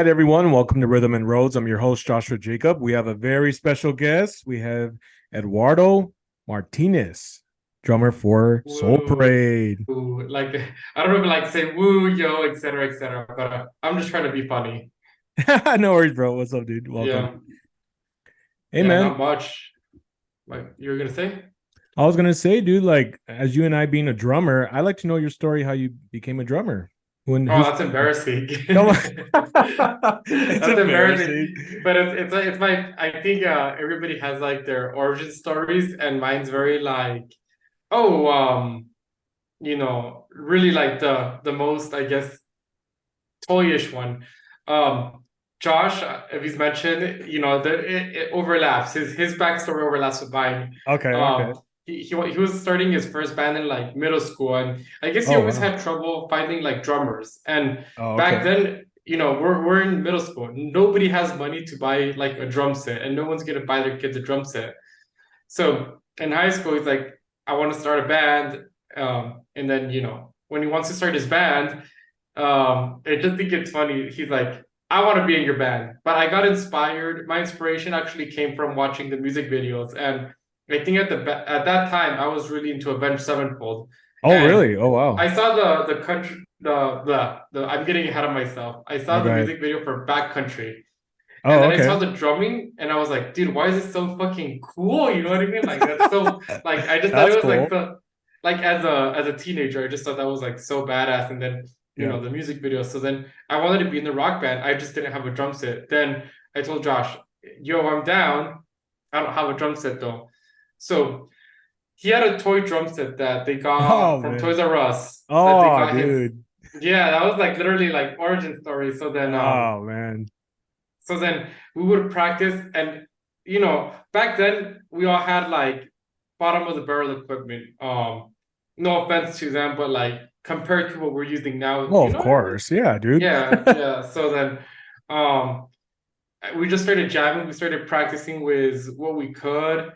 right, everyone. Welcome to Rhythm and Roads. I'm your host, Joshua Jacob. We have a very special guest. We have Eduardo Martinez, drummer for Soul Woo, Parade. like I don't even like say woo, yo, etc., but I'm just trying to be funny. No worries, bro. What's up, dude? Welcome. Yeah, Hey, yeah, not man. much. Like you were gonna say? I was gonna say, dude, like as you and I being a drummer, I like to know your story, how you became a drummer. When Oh, who's that's embarrassing. come on? It's That's embarrassing. embarrassing. But it's my I think everybody has like their origin stories, and mine's very like oh really like the most I guess toyish one. Um, Josh, if he's mentioned, it overlaps. His backstory overlaps with mine. Okay, Um, okay. he was starting his first band in like middle school, and I guess he Oh always wow. had trouble finding like drummers. And Oh, back okay. then, we're in middle school. Nobody has money to buy like a drum set, and no one's gonna buy their kids a drum set. So in high school, he's like, I want to start a band. And then, when he wants to start his band, I just think it's funny. He's like, I want to be in your band. But I got inspired. My inspiration actually came from watching the music videos. And I think at that time, I was really into Avenged Sevenfold. Oh And really? Oh wow. I saw the country, the I'm getting ahead of myself. I Oh, saw go the ahead. music video for Backcountry. And Oh, then I okay. saw the drumming and I was like, dude, why is it so fucking cool? You know what I mean? Like that's so like I just thought That's it was like cool. the like as a teenager, I just thought that was like so badass. And then, Yeah. the music video. So then I wanted to be in the rock band. I just didn't have a drum set. Then I told Josh, yo, I'm down. I don't have a drum set though. So he had a toy drum set that they got Oh from man. Toys R Us that they Oh got his dude. yeah, that was like literally like origin story. Oh man. So then we would practice, and back then we all had like bottom of the barrel equipment. No offense to them, but like compared to what we're using now, Well, you of know what I mean? course. Yeah, dude. Yeah, yeah. So then, um, we just started jamming. We started practicing with what we could,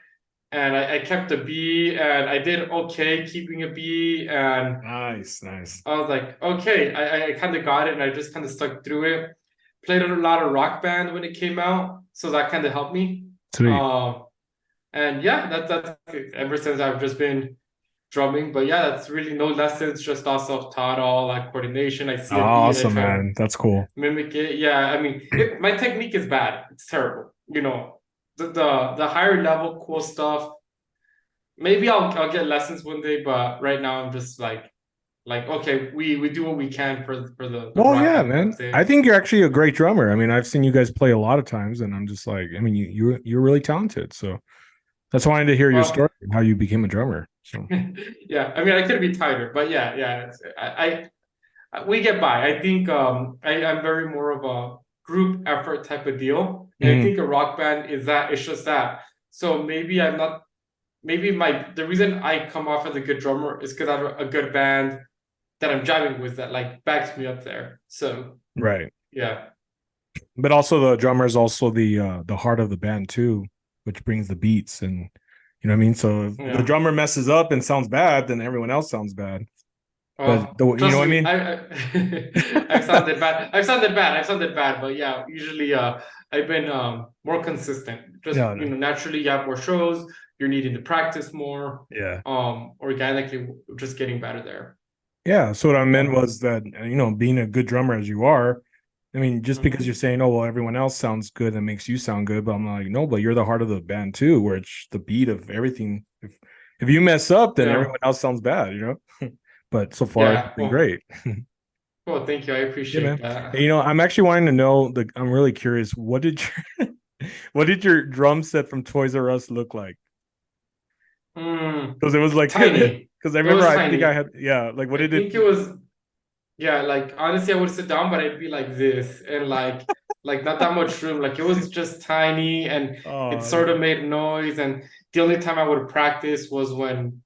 and I kept a B, and I did okay keeping a B, and Nice, nice. I was like, okay, I kind of got it, and I just kind of stuck through it. Played a lot of Rock Band when it came out, so that kind of helped me. Sweet. Um, and yeah, that's it. Ever since I've just been drumming. But yeah, that's really no lessons, just all self-taught, all like coordination. I see a beat and I Awesome, try to man. That's cool. mimic it. Yeah, I mean, my technique is bad. It's terrible. The higher level cool stuff. Maybe I'll get lessons one day, but right now I'm just like okay, we do what we can for the Well, rock yeah, band. man. That's I it. think you're actually a great drummer. I mean, I've seen you guys play a lot of times, and I'm just like, I mean, you're really talented. So that's why I wanted to hear your story Well, and how you became a drummer. So yeah, I mean, I could be tighter, but yeah, yeah, we get by. I think I'm very more of a group effort type of deal, and I mm, think a rock band is that. It's just that. So maybe I'm not. Maybe my the reason I come off as a good drummer is because I have a good band that I'm jamming with that like backs me up there. So right. yeah, But also the drummer is also the heart of the band too, which brings the beats and you know what I mean. So if the yeah. drummer messes up and sounds bad, then everyone else sounds bad. But Well, the you know trust what I me, mean? I've sounded bad. I've sounded bad. I've sounded bad. But yeah, usually I've been more consistent. Just No, no. naturally you have more shows. You're needing to practice more. Yeah. Organically, just getting better there. Yeah. So what I meant Yeah. was that, being a good drummer as you are, I mean, just because you're Hmm. saying, oh, well, everyone else sounds good, that makes you sound good. But I'm like, no, but you're the heart of the band too, where it's the beat of everything. If you mess up, then Yeah. everyone else sounds bad, But so far, it's Yeah. been Well, great. well, thank you. I Yeah, appreciate man. that. And, I'm actually wanting to know I'm really curious. What did your drum set from Toys R Us look like? Mm, Because it was like, tiny. because I It remember was I think I tiny. had, yeah, like what I did it? think it was. Yeah, like honestly, I would sit down, but I'd be like this, and like not that much room. Like it was just tiny, and it Oh, sort of made noise. And the only time I would practice was when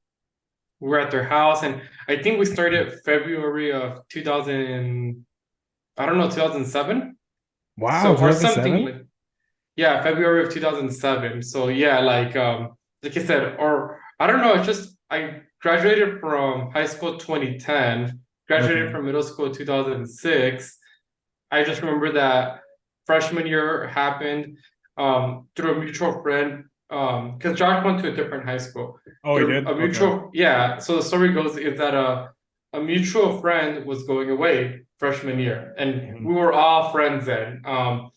we were at their house. And I think we started February of 2000. I don't know, 2007. wow, So or something 2007? like yeah, February of 2007. So yeah, like I said, or I don't know. It's just I graduated from high school 2010, graduated Okay. from middle school 2006. I just remember that freshman year happened through a mutual friend. Because Josh went to a different high school. Oh, he Through did. a Okay. mutual, yeah. So the story goes is that a mutual friend was going away freshman year, and Mhm. we were all friends then. So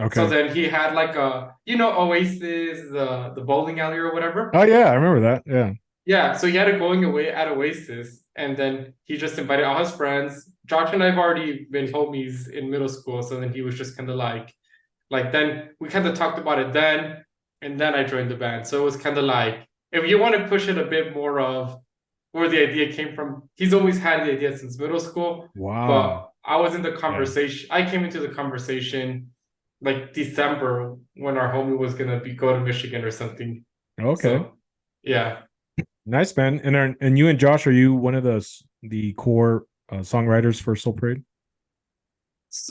Okay. then he had like a, Oasis, the bowling alley or whatever. Oh yeah, I remember that. Yeah. Yeah, so he had a going away at Oasis, and then he just invited all his friends. Josh and I've already been homies in middle school, so then he was just kind of like then we kind of talked about it then, and then I joined the band. So it was kind of like, if you want to push it a bit more of where the idea came from, he's always had the idea since middle school, Wow. but I was in the Yeah. conversation. I came into the conversation like December when our homie was gonna be go to Michigan or something. Okay. So yeah. Nice, man. And you and Josh, are you one of the core songwriters for Soul Parade?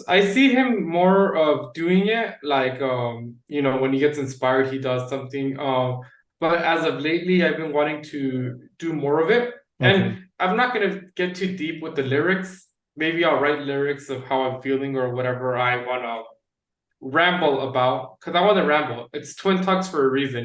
I see him more of doing it like when he gets inspired he does something but as of lately I've been wanting to do more of it, Okay. and I'm not going to get too deep with the lyrics. Maybe I'll write lyrics of how I'm feeling or whatever I want to ramble about, because I want to ramble. It's Twin Talks for a reason,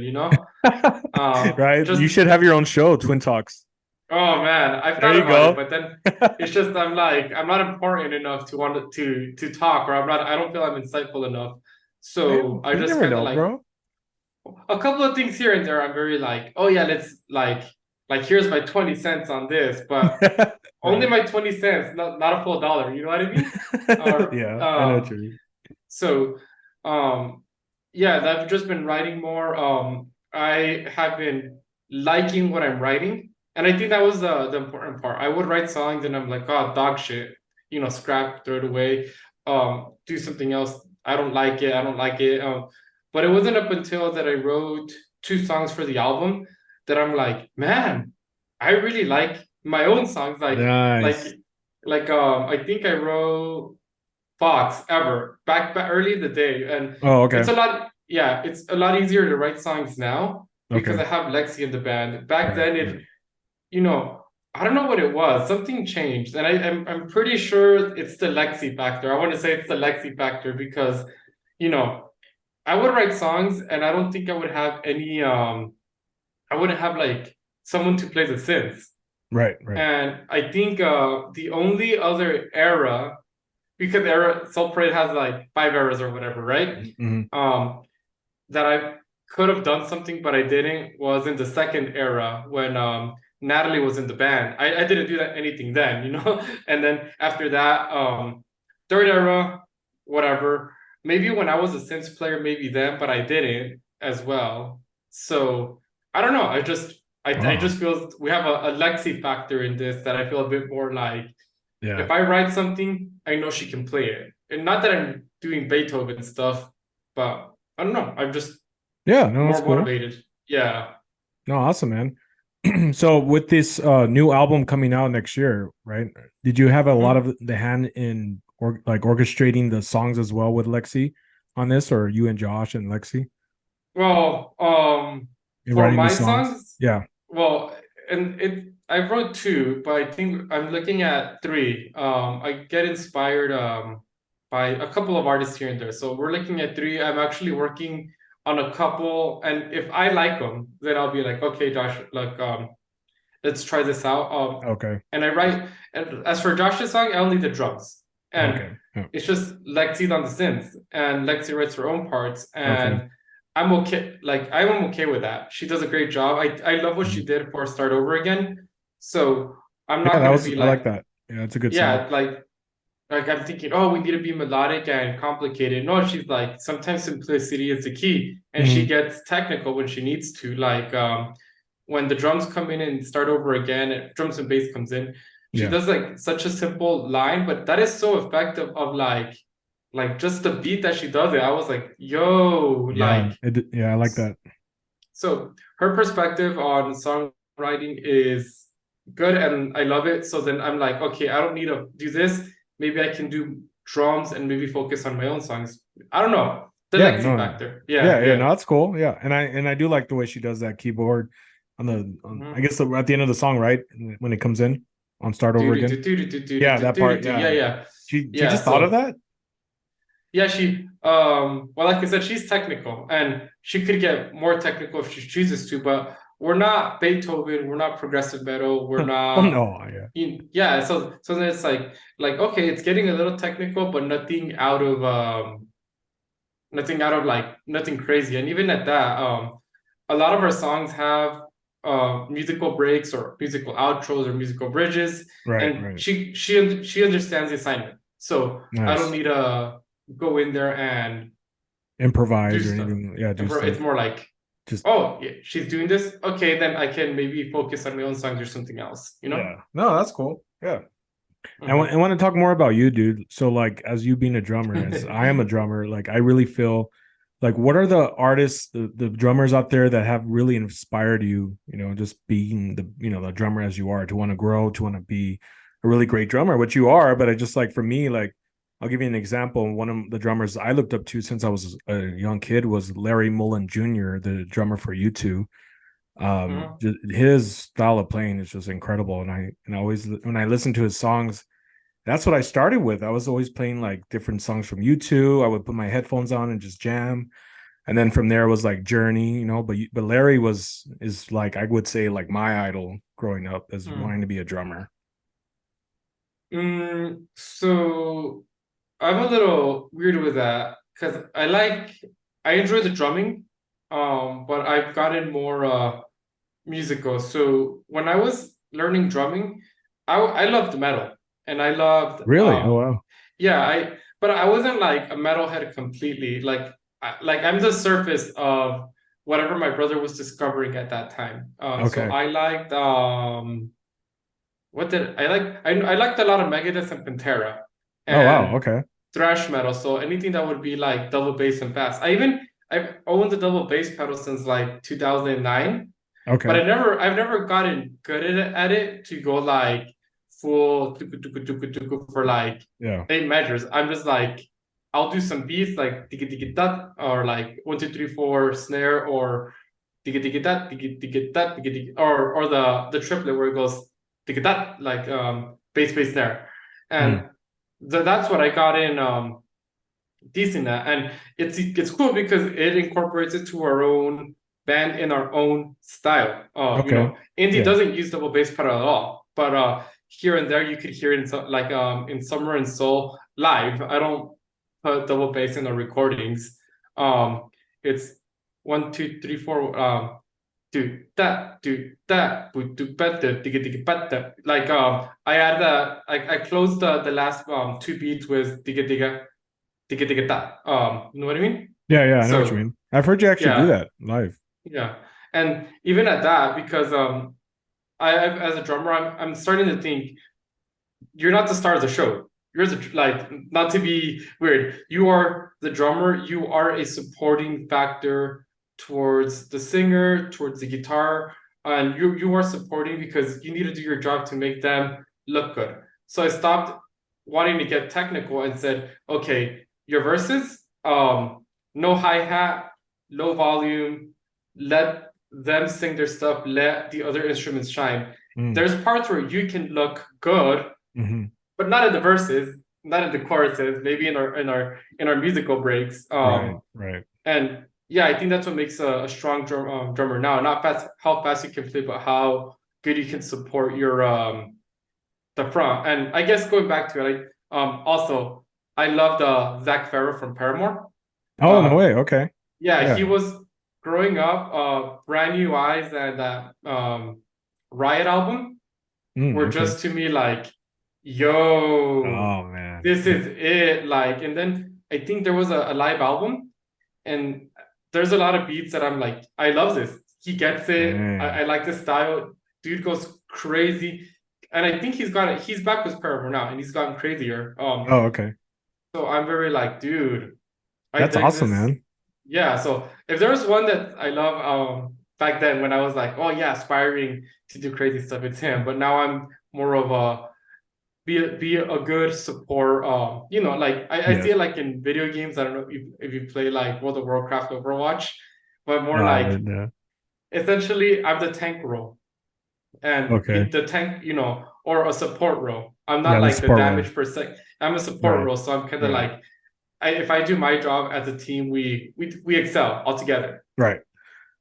Right. just You should have your own show, Twin Talks. Oh man, I've There thought you about it, go. but then it's just I'm not important enough to want to talk, or I don't feel I'm insightful enough. So Man, I you just never kind of know, like bro. a couple of things here and there. I'm very like, oh yeah, let's like here's my 20 cents on this, but only Right. my 20 cents, not a full dollar. You know what I mean? Or Yeah, I know what you mean. so um yeah, I've just been writing more. I have been liking what I'm writing. And I think that was the important part. I would write songs and I'm like, oh, dog shit, scrap, throw it away, do something else. I don't like it. I don't like it. But it wasn't up until that I wrote two songs for the album that I'm like, man, I really like my own songs. Nice. I think I wrote Fox ever back early in the day, and Oh, okay. it's a lot easier to write songs now because Okay. I have Lexi in the band. Back Right, then right. you know I don't know what it was, something changed, and I'm pretty sure it's the Lexi factor. I want to say it's the Lexi factor because you know I would write songs and I don't think I would have any I wouldn't have like someone to play the synths. Right, right. And I think the only other era, because era Soul Parade has like 5 eras or whatever, right? Mhm. Um, that I could have done something, but I didn't, was in the second era when Natalie was in the band. I didn't do that anything then, And then after that, third era, whatever. Maybe when I was a synth player, maybe then, but I didn't as well. So I don't know. I Wow. just feel we have a Lexi factor in this that I feel a bit more like Yeah. if I write something, I know she can play it. And not that I'm doing Beethoven stuff, but I don't know. I'm just Yeah, no, that's more cool. motivated. Yeah. No, awesome, man. So with this new album coming out next year, right? Did you have a lot Mhm. of the hand in like orchestrating the songs as well with Lexi on this, or you and Josh and Lexi Well, in for writing the my songs? songs, Yeah. well, and I wrote two, but I think I'm looking at three. I get inspired by a couple of artists here and there. So we're looking at three. I'm actually working on a couple, and if I like them, then I'll be like, okay, Josh, like let's try this out. Okay. And I write, and as for Josh's song, I only did drums. And Okay. Yeah. it's just Lexi's on the synth, and Lexi writes her own parts. Okay. And I'm okay, like, I'm okay with that. She does a great job. I love what she Mhm. did for Start Over Again. So I'm Yeah, not that going to was be I like like, that. Yeah, it's a good song. yeah, like I'm thinking, oh, we need to be melodic and complicated. No, she's like, sometimes simplicity is the key, and she Hmm. gets technical when she needs to. Like when the drums come in and start over again, and drums and bass comes in, she Yeah. does like such a simple line, but that is so effective of like just the beat that she does it. I was like, yo, Yeah. like Yeah, I like that. so her perspective on songwriting is good and I love it. So then I'm like, okay, I don't need to do this. Maybe I can do drums and maybe focus on my own songs. I don't know. The Yeah, Lexi no, no. factor. Yeah, Yeah, yeah, no, yeah. that's cool. Yeah. And I do like the way she does that keyboard I Mhm. guess at the end of the song, right? When it comes in on Start Do Over do do Again. do do do Yeah, do that do part. do. Yeah, Yeah. yeah. She Yeah. just thought of So that? Yeah, well, like I said, she's technical and she could get more technical if she chooses to, but we're not Beethoven, we're not progressive metal, we're Oh not no, yeah. yeah, so then it's like okay, it's getting a little technical, but nothing out of like nothing crazy. And even at that, a lot of our songs have musical breaks or musical outros or musical bridges, Right, and right. she understands the assignment. So I don't Nice. need to go in there and do Improvise or stuff. anything. Yeah, do It's stuff. more like, Just oh, yeah, she's doing this. Okay, then I can maybe focus on my own songs or something else, you know? yeah. No, that's cool. Yeah. I Hmm. want to talk more about you, dude. So, like, as you being a drummer, as I am a drummer, like, I really feel like, what are the artists, the drummers out there that have really inspired you, just being the drummer as you are, to want to grow, to want to be a really great drummer, which you are. But I just like, for me, like, I'll give you an example. One of the drummers I looked up to since I was a young kid was Larry Mullen Jr., the drummer for U2. Hmm. His style of playing is just incredible, and I always, when I listen to his songs, that's what I started with. I was always playing like different songs from U2. I would put my headphones on and just jam, and then from there was like Journey, but Larry is like, I would say, like my idol growing up as wanting to be a drummer. So I'm a little weird with that because I enjoy the drumming, but I've gotten more musical. So when I was learning drumming, I loved metal and I loved Really? Oh wow. yeah, but I wasn't like a metalhead completely. Like I'm the surface of whatever my brother was discovering at that time. So Okay. I liked what did I like? I liked a lot of Megadeth and Pantera Oh wow. and Okay. thrash metal. So anything that would be like double bass and bass. I've owned the double bass pedal since like 2009, but Okay. I've never gotten good at it to go like full tuku tuku tuku tuku for like Yeah. 8 measures. I'm just like I'll do some beats like tiki tiki dat or like 1 2 3 4 snare or tiki tiki dat tiki tiki dat tiki tiki or the triplet where it goes tiki dat like bass bass snare, Mm. and that's what I got in decent at. And it's cool because it incorporates it to our own band in our own style. Okay. Indie Yeah. doesn't use double bass pedal at all, but here and there you could hear it in like in Summer and Soul live. I don't put double bass in the recordings. It's 1 2 3 4 do that do better digga digga better. Like I add I closed the last two beats with digga digga digga digga da. You know what I mean? Yeah. Yeah. I know what you So mean. I've heard you actually do yeah, that live. yeah. And even at that, because I as a drummer, I'm starting to think you're not the star of the show. You're the like not to be weird. You are the drummer. You are a supporting factor towards the singer, towards the guitar, and you are supporting because you need to do your job to make them look good. So I stopped wanting to get technical and said, okay, your verses, no hi hat, low volume, let them sing their stuff, let the other instruments shine. Mm. There's parts where you can look good, Hmm. but not in the verses, not in the choruses, maybe in our musical breaks. Right. Right. And yeah, I think that's what makes a strong drummer now. Not fast how fast you can play, but how good you can support your the front. And I guess going back to it, also I loved Zach Farrell from Paramore. Oh no Um, way. Okay. yeah, he Yeah. was growing up. Brand New Eyes and that Riot album were Okay. just to me like, yo, Oh man. this is it. Like, and then I think there was a live album, and there's a lot of beats that I'm like, I love this. He gets it. Dang. I like the style. Dude goes crazy. And I think he's back with Paramore now and he's gotten crazier. Oh, okay. So I'm very like, dude, I That's dig awesome, this. man. Yeah. So if there was one that I love, back then when I was like, oh yeah, aspiring to do crazy stuff, it's him. But now I'm more of a be a good support. Like I see Yes. it like in video games. I don't know if you play like World of Warcraft, Overwatch, but more No, like yeah. essentially I'm the tank role and Okay. the tank, or a support role. I'm Yeah, not the like the support role. damage per se. I'm a support Right. role, so I'm kind of Right. like if I do my job as a team, we excel all together. Right.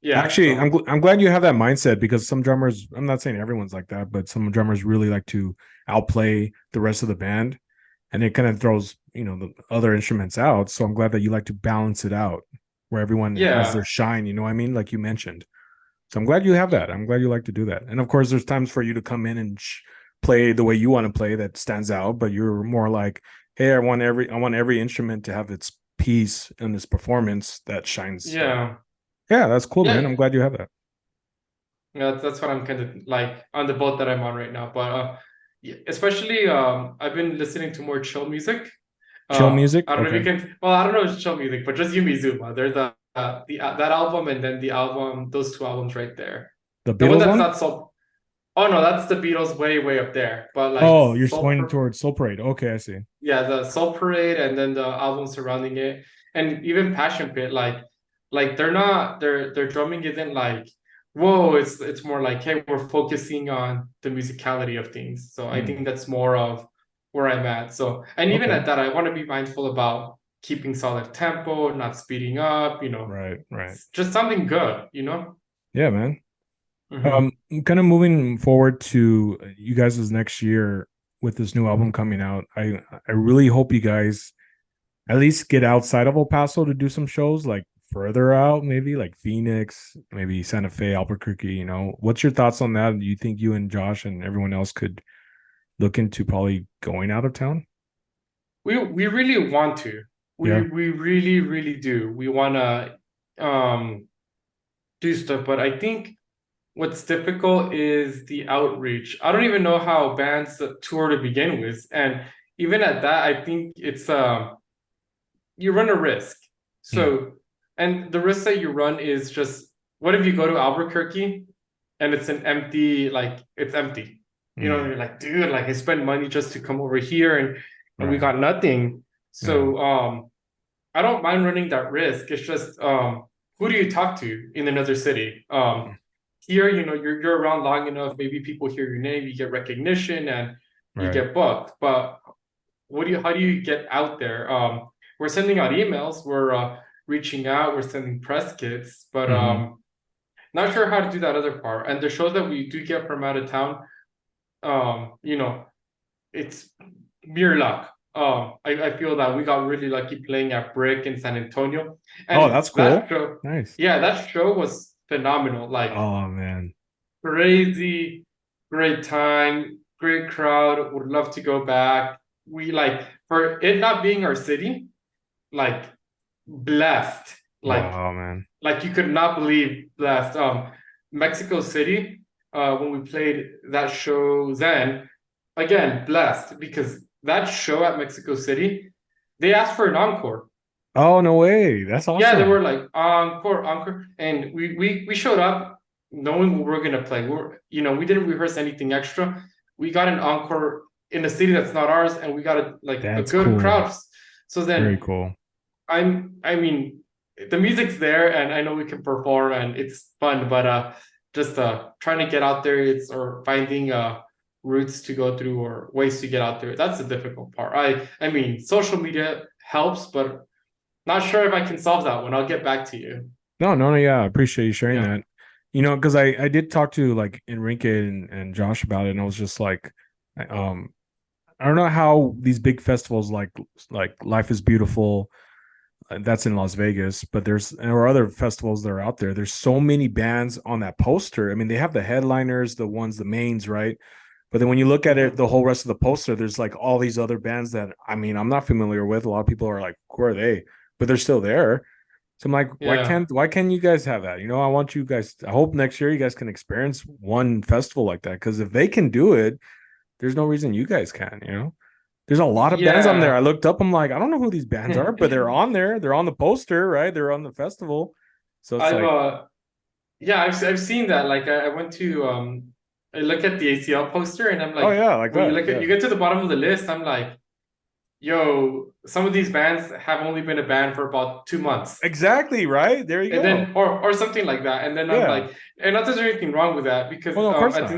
Yeah. Actually, So I'm glad you have that mindset because some drummers, I'm not saying everyone's like that, but some drummers really like to outplay the rest of the band, and it kind of throws, the other instruments out. So I'm glad that you like to balance it out where everyone has their yeah. shine, you know what I mean? Like you mentioned. So I'm glad you have that. I'm glad you like to do that. And of course, there's times for you to come in and play the way you want to play that stands out, but you're more like, hey, I want every instrument to have its piece and its performance that shines. So Yeah. yeah, that's cool, man. I'm Yeah. glad you have that. Yeah, that's what I'm kind of like on the boat that I'm on right now. But yeah, especially I've been listening to more chill music. Chill music. I don't know if you Okay. can. Well, I don't know if it's chill music, but just Yumi Zuma. They're the that album and then the album, those two albums right there. The The one Beatles that's one? not so. Oh no, that's the Beatles way up there. But like Oh, you're pointing towards Soul Parade. Okay, I see. yeah, the Soul Parade and then the album surrounding it, and even Passion Pit, like they're not their drumming isn't like whoa, it's more like hey, we're focusing on the musicality of things. So I Hmm. think that's more of where I'm at. So and even Okay. at that, I want to be mindful about keeping solid tempo, not speeding up. Right, right. Just something good. Yeah, man. Hmm. Kind of moving forward to you guys' next year with this new album coming out. I really hope you guys at least get outside of El Paso to do some shows, like further out, maybe like Phoenix, maybe Santa Fe, Albuquerque. What's your thoughts on that? Do you think you and Josh and everyone else could look into probably going out of town? We really want to. We Yeah. we really do. We want to do stuff, but I think what's difficult is the outreach. I don't even know how bands tour to begin with, and even at that, I think it's you run a risk. Hmm. So, and the risk that you run is just what if you go to Albuquerque and it's an empty, like it's empty. Hmm. You're like, dude, like I spent money just to come over here and we Right. got nothing. Yeah. So I don't mind running that risk. It's just who do you talk to in another city? Here, you're around long enough, maybe people hear your name, you get recognition and you Right. get booked. But how do you get out there? We're sending out emails, we're reaching out, we're sending press kits, but Hmm. not sure how to do that other part. And the shows that we do get from out of town, you know, it's mere luck. I feel that we got really lucky playing at Brick in San Antonio, Oh, and that's cool. Nice. that show was phenomenal. Like Oh man. crazy, great time, great crowd. Would love to go back. We like for it not being our city, like blessed. Wow, man. Like you could not believe blessed. Mexico City, when we played that show then, again, blessed because that show at Mexico City, they asked for an encore. Oh, no way. That's Yeah, they awesome. were like encore, and we showed up knowing what we're gonna play. We didn't rehearse anything extra. We got an encore in a city that's not ours, and we got a That's good cool. crowd. So Very then cool. I mean, the music's there, and I know we can perform, and it's fun. But just trying to get out there, or finding routes to go through or ways to get out there. That's the difficult part. I mean, social media helps, but not sure if I can solve that one. I'll get back to you. No, no, no, yeah. I appreciate you sharing Yeah. that. Because I did talk to like Enrique and Josh about it, and I was just like, um, I don't know how these big festivals like Life is Beautiful, that's in Las Vegas, but there are other festivals that are out there. There's so many bands on that poster. I mean, they have the headliners, the mains, right? But then when you look at it, Mhm. the whole rest of the poster, there's like all these other bands that I mean, I'm not familiar with. A lot of people are like, who are they? But they're still there. So I'm like, Yeah. why can't you guys have that? I want you guys. I hope next year you guys can experience one festival like that. Because if they can do it, there's no reason you guys can. There's a lot of bands on there. I Yeah. looked up. I'm like, I don't know who these bands are, but they're on there. They're on the poster, right? They're on the festival. So it's I've like, yeah, I've seen that. Like I went to I look at the ACL poster and I'm oh like, yeah, like when that. you Yeah, get to the bottom of the list, I'm like, yo, some of these bands have only been a band for about 2 months. exactly. Right there you And go. then or something like that. And then I'm Yeah. like, and not that there's anything wrong with that because Well, no, of course not. at the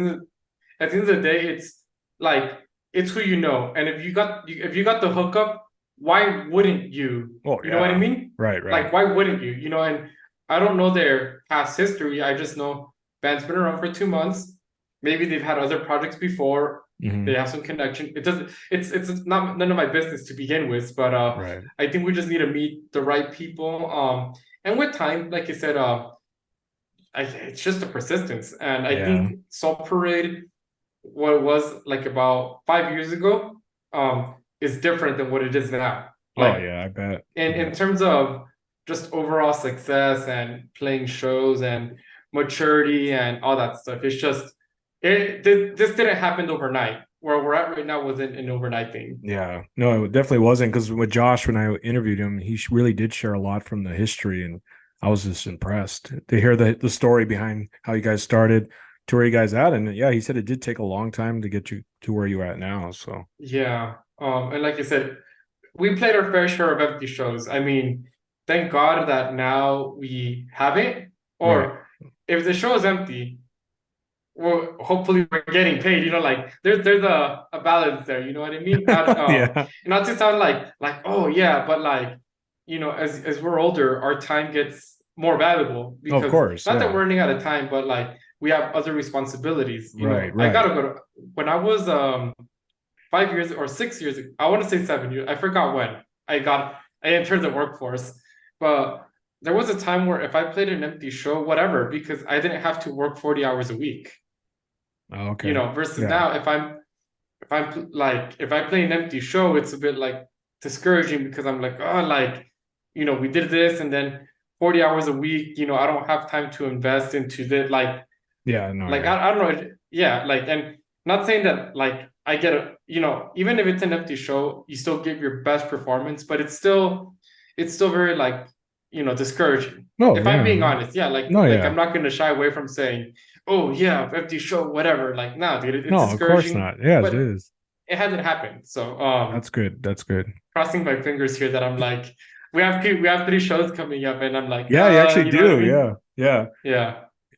end of the day, it's like it's who you know. And if you got the hookup, why wouldn't you? Oh You know what I yeah. mean? Right, right. Like, why wouldn't you? You know, and I don't know their past history. I just know band's been around for 2 months. Maybe they've had other projects before. They Hmm. have some connection. It doesn't. It's not none of my business to begin with. But Right. I think we just need to meet the right people. And with time, like you said, it's just a persistence. And I Yeah. think Salt Parade, what it was like about 5 years ago, is different than what it is now. Oh Like yeah, I bet. in Yeah. terms of just overall success and playing shows and maturity and all that stuff, it's just this didn't happen overnight. Where we're at right now wasn't an overnight thing. Yeah. No, it definitely wasn't because with Josh, when I interviewed him, he really did share a lot from the history, and I was just impressed to hear the story behind how you guys started to where you guys at. And yeah, he said it did take a long time to get you to where you're at now. So Yeah. And like I said, we played our fair share of empty shows. I mean, thank God that now we have it. right. Or if the show is empty, well, hopefully we're getting paid. You know, like there's a balance there. You know what I mean? Not Yeah. not to sound like oh yeah, but like as we're older, our time gets more valuable Of because course. not that Yeah. we're running out of time, but like we have other responsibilities. You Right. know, I Right. gotta go to when I was 5 years or 6 years. I want to say 7 years. I forgot when I entered the workforce, but there was a time where if I played an empty show, whatever, because I didn't have to work 40 hours a week. Oh, You okay. know, versus Yeah. now if I'm like if I play an empty show, it's a bit like discouraging because I'm like, oh, like, we did this and then 40 hours a week, I don't have time to invest into this. Yeah. No. Like Yeah. I don't know, yeah, like, and not saying that like I get a, even if it's an empty show, you still give your best performance, but it's still very like, discouraging. No. If I'm Yeah. being honest, yeah, like No. like I'm Yeah. not gonna shy away from saying, oh yeah, empty show, whatever. Like, nah, dude, it's No. Of course discouraging, not. Yeah. It but is. it hasn't happened. So That's good. That's good. crossing my fingers here that I'm like, we have 3 shows coming up, and I'm like, Yeah. You actually you know what I do. mean? Yeah. Yeah. Yeah.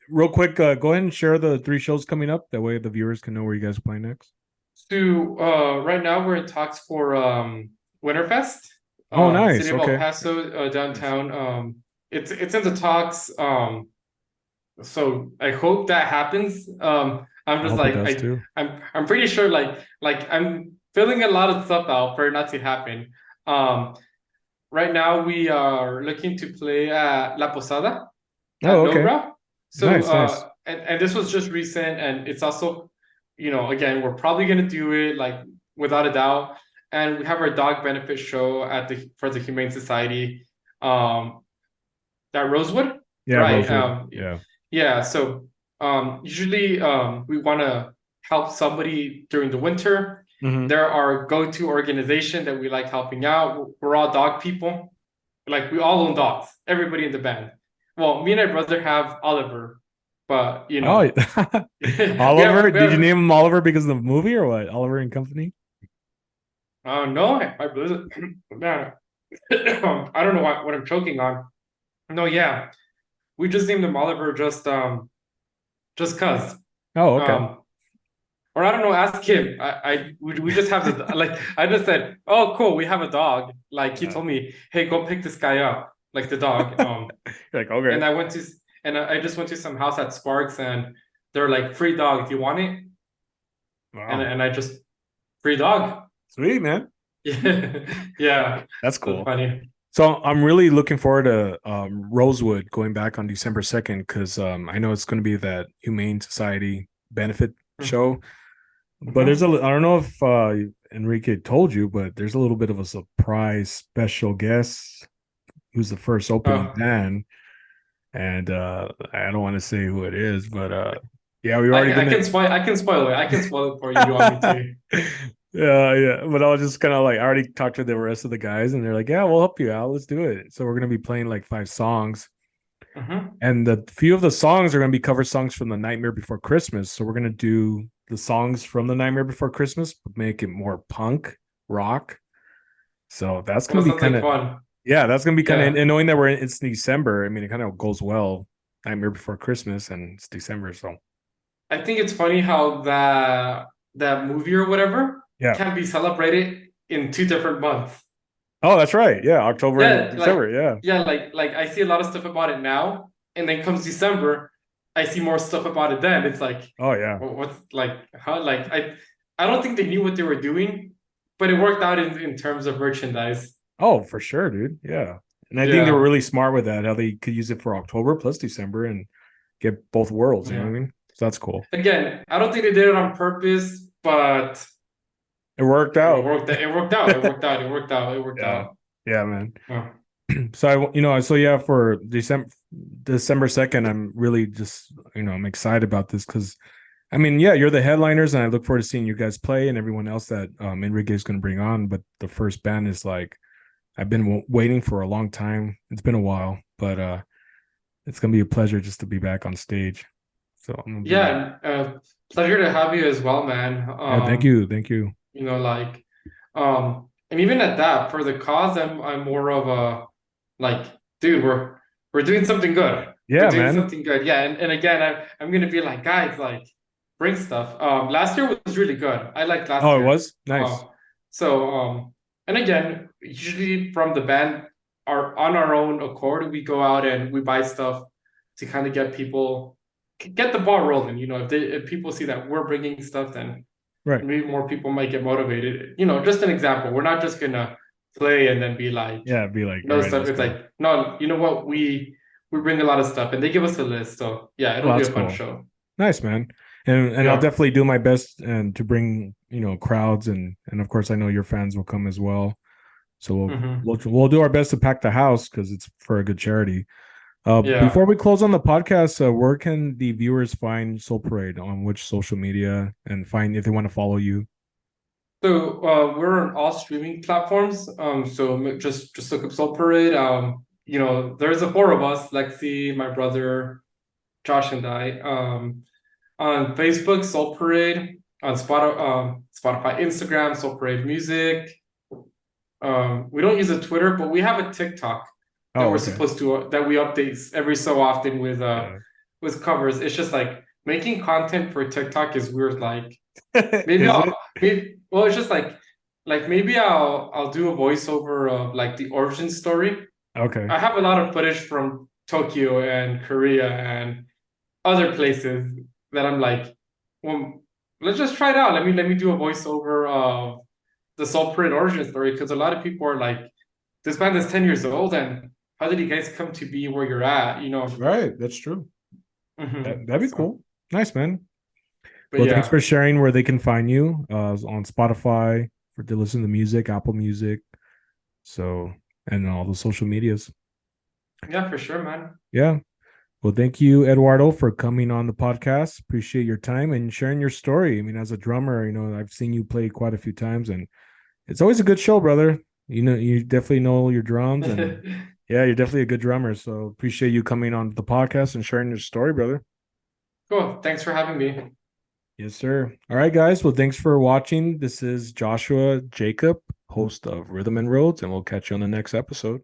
Real quick, go ahead and share the three shows coming up. That way the viewers can know where you guys play next. So right now we're in talks for Winterfest, Oh, City nice. of El Okay. Paso, Nice. downtown. It's in the talks. So I hope that happens. I'm I just hope it like does too. I'm pretty sure like I'm filling a lot of stuff out for it not to happen. Um, right now we are looking to play at La Posada at Oh, okay. Lowbrow. So Nice, nice. and this was just recent, and it's also, again, we're probably gonna do it like without a doubt. And we have our dog benefit show for the Humane Society, at Rosewood, Yeah, right? Rosewood. Yeah. Yeah. So usually we want to help somebody during the winter. Hmm. There are go-to organization that we like helping out. We're all dog people. Like we all own dogs. Everybody in the band. Well, me and my brother have Oliver, but Oh, we Oliver. have we Did you have name him Oliver because of the movie or what? Oliver and Company. no, my brother. Man, I don't know what I'm choking on. No, yeah, we just named him Oliver just cause. Oh, okay. Um, or I don't know, ask him. We just have the like I just said, oh cool, we have a dog. Like he Yeah. told me, hey, go pick this guy up, like the dog. You're like, And okay. I just went to some house at Sparks, and they're like, free dog, do you want it? And Wow. and I just free dog. Sweet, man. Yeah, yeah, That's that's cool. funny. So I'm really looking forward to Rosewood going back on December 2nd because I know it's going to be that Humane Society benefit show. But Mm-hmm. I don't know if Enrique told you, but there's a little bit of a surprise special guest who's the first opening Oh, band. And I don't want to say who it is, but yeah, we've I already can I been can in. spoil I can spoil it. I can spoil it for you. You want me to? Yeah, yeah. But I was just kind of like, I already talked to the rest of the guys, and they're like, "Yeah, we'll help you out. Let's do it." So we're gonna be playing like 5 songs, Mm-hmm. and the few of the songs are gonna be cover songs from the Nightmare Before Christmas. So we're gonna do the songs from the Nightmare Before Christmas, but make it more punk rock. So that's Well, gonna it be sounds kind like of, fun. yeah, that's gonna be kind of, Yeah. and knowing that it's December, I mean, it kind of goes well. Nightmare Before Christmas, and it's December, so I think it's funny how that movie or whatever yeah. can be celebrated in 2 different months. Oh, that's right. Yeah, October and Yeah, December. Yeah. like I see a lot of stuff about it now, and then comes December, I see more stuff about it then. It's like, Oh yeah. what's like, huh? Like I don't think they knew what they were doing, but it worked out in terms of merchandise. Oh, for sure, dude. Yeah. And I think they were Yeah, really smart with that, how they could use it for October plus December and get both worlds. You know what yeah. I mean? So that's cool. Again, I don't think they did it on purpose, but It worked it out. worked. It worked out. It worked out. It worked out. It worked Yeah. out. Yeah, man. Yeah. So so yeah, for December 2nd, I'm really just, I'm excited about this because I mean, yeah, you're the headliners, and I look forward to seeing you guys play and everyone else that Enrique is going to bring on. But the first band is like I've been waiting for a long time. It's been a while, but it's going to be a pleasure just to be back on stage. So I'm gonna be Yeah. Pleasure to have you as well, man. yeah, thank you. Like, and even at that, for the cause, I'm more of a like, dude, we're doing something good. We're Yeah, doing man. something good. Yeah, and again, I'm gonna be like, guys, like, bring stuff. Last year was really good. I liked last Oh, it year. was nice. So and again, usually from the band, our on our own accord, we go out and we buy stuff to kind of get people get the ball rolling. If people see that we're bringing stuff, then Right. maybe more people might get motivated. Just an example. We're not just gonna play and then be like Yeah, be like, all no right, stuff. let's It's go. like, no, you know what? We bring a lot of stuff and they give us a list. So yeah, Oh, it'll be that's a fun cool. show. Nice, man. And I'll Yeah. definitely do my best and to bring, crowds, and of course I know your fans will come as well. So Hmm. we'll do our best to pack the house because it's for a good charity. Before Yeah. we close on the podcast, where can the viewers find Soul Parade, on which social media, and find if they want to follow you? So we're on all streaming platforms. So just look up Soul Parade. There's the four of us: Lexi, my brother, Josh, and I. On Facebook, Soul Parade. On Spotify, Instagram, Soul Parade Music. We don't use a Twitter, but we have a TikTok that Oh, we're okay. supposed to that we update every so often Yeah. with covers. It's just like making content for TikTok is weird. Like maybe Is I'll it? maybe well, it's just like maybe I'll do a voiceover of like the origin story. Okay. I have a lot of footage from Tokyo and Korea and other places that I'm like, well, let's just try it out. Let me do a voiceover of the Soul Parade origin story because a lot of people are like, this band is 10 years old, and how did you guys come to be where you're at? Right. That's true. That'd be So, cool. Nice, man. but Well, thanks yeah, for sharing where they can find you on Spotify for to listen to music, Apple Music, so and all the social medias. yeah, for sure, man. Yeah. Well, thank you, Eduardo, for coming on the podcast. Appreciate your time and sharing your story. I mean, as a drummer, I've seen you play quite a few times, and it's always a good show, brother. You definitely know your drums, and yeah, you're definitely a good drummer. So appreciate you coming on the podcast and sharing your story, brother. Cool. Thanks for having me. Yes, sir. All right, guys. Well, thanks for watching. This is Joshua Jacob, host of Rhythm and Roads, and we'll catch you on the next episode.